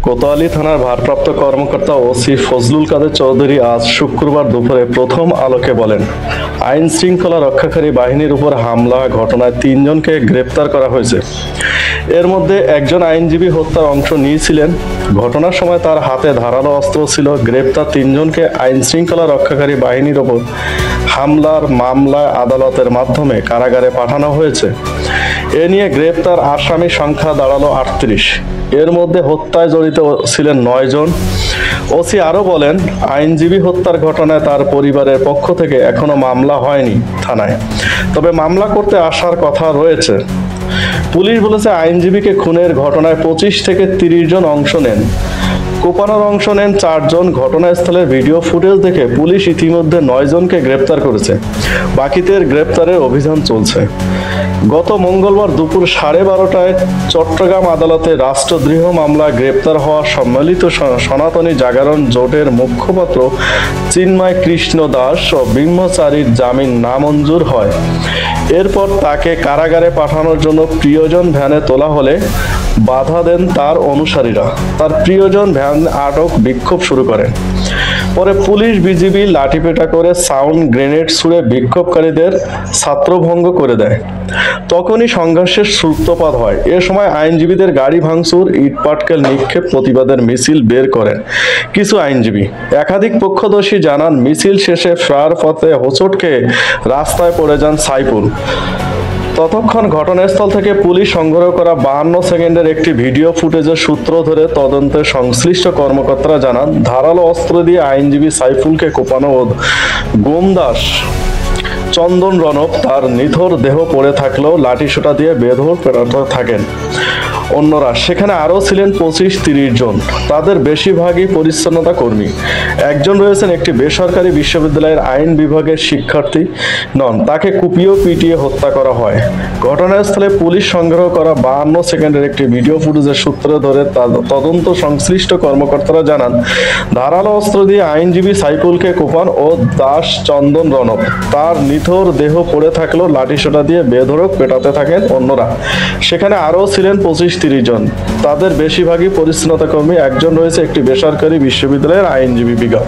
কোতোয়ালি থানার ভারপ্রাপ্ত কর্মকর্তা ওসি ফজলুল কাদের চৌধুরী আজ শুক্রবার দুপুরে প্রথম আলোকে বলেন, আইন শৃঙ্খলা রক্ষাকারী বাহিনীর উপর হামলা ঘটনায় ৩ জনকে গ্রেপ্তার করা হয়েছে। এর মধ্যে একজন আইনজীবী হত্যার অংশ নিয়েছিলেন। ঘটনার সময় তার হাতে ধারালো অস্ত্র ছিল। গ্রেপ্তার ৩ জনকে আইন শৃঙ্খলা রক্ষাকারী বাহিনীর ওপর হামলার মামলায় আদালতের মাধ্যমে কারাগারে পাঠানো হয়েছে। এ নিয়ে গ্রেপ্তার আসামির সংখ্যা দাঁড়ালো ৩৮। এর মধ্যে হত্যায় জড়িত ছিলেন ৯ জন। ওসি আরও বলেন, আইনজীবী হত্যার ঘটনায় তার পরিবারের পক্ষ থেকে এখনো মামলা হয়নি থানায়, তবে মামলা করতে আসার কথা রয়েছে। পুলিশ বলেছে, আইনজীবীকে খুনের ঘটনায় ২৫ থেকে ৩০ জন অংশ নেন। কোপানোর অংশ নেন ৪ জন। ঘটনাস্থলের ভিডিও ফুটেজ দেখে পুলিশ ইতিমধ্যে ৯ জনকে গ্রেপ্তার করেছে। বাকিদের গ্রেপ্তারের অভিযান চলছে। গত মঙ্গলবার দুপুর 12:30টায় চট্টগ্রাম আদালতে রাষ্ট্রদ্রোহ মামলায় গ্রেপ্তার হওয়া সম্মিলিত সনাতনী জাগরণ জোটের মুখপাত্র চিন্ময় কৃষ্ণ দাস ও ব্রহ্মচারীর জামিন নামঞ্জুর হয়। এরপর তাকে কারাগারে পাঠানোর জন্য প্রিয়জন ভ্যানে তোলা হলে বাধা দেন তার অনুসারীরা। তার প্রিয়জন ভ্যান আটক বিক্ষোভ শুরু করেন। পরে পুলিশ বিজিবি লাঠিপেটা করে সাউন্ড গ্রেনেড ছুড়ে বিক্ষোভকারীদের ছাত্রভঙ্গ করে দেয়। তখনই সংঘর্ষের সূত্রপাত হয়। এ সময় আইনজীবীদের গাড়ি ভাঙচুর, ইটপাটকেল নিক্ষেপ, প্রতিবাদের মিছিল বের করেন কিছু আইনজীবী। একাধিক প্রত্যক্ষদর্শী জানান, মিছিল শেষে ফেরার পথে হোঁচট খেয়ে রাস্তায় পড়ে যান সাইফুল। ততক্ষণ ঘটনাস্থল থেকে পুলিশ সংগ্রহ করা ৫২ সেকেন্ডের একটি ভিডিও ফুটেজের সূত্র ধরে তদন্তে সংশ্লিষ্ট কর্মকর্তারা জানান, ধারালো অস্ত্র দিয়ে আইনজীবী সাইফুলকে কোপানো ও গোমদাস চন্দন রণব তার নিথর দেহ পড়ে থাকলেও লাঠিসোঁটা দিয়ে বেধড় পেটাতে থাকেন অন্যরা। সেখানে আরও ছিলেন ২৫-৩০ জন। তাদের বেশিরভাগই পরিচ্ছন্নতা কর্মী। একজন রয়েছেন একটি বেসরকারি বিশ্ববিদ্যালয়ের আইন বিভাগের শিক্ষার্থী নন। তাকে কুপিয়ে পিটিয়ে হত্যা করা হয়। ঘটনাস্থলে পুলিশ সংগ্রহ করা ৫২ সেকেন্ডের একটি ভিডিও ফুটেজের সূত্র ধরে তদন্ত সংশ্লিষ্ট কর্মকর্তারা জানান, ধারালো অস্ত্র দিয়ে আইনজীবী সাইফুলকে কোপান ও দাস চন্দন রণব তার নিথর দেহ পড়ে থাকলেও লাঠিসোঁটা দিয়ে বেধড়ক পেটাতে থাকেন অন্যরা। সেখানে আরও ছিলেন ২৫-৩০ জন। তাদের বেশিরভাগই পরিচ্ছন্নতা কর্মী। একজন রয়েছে একটি বেসরকারি বিশ্ববিদ্যালয়ের আইনজীবী বিভাগ।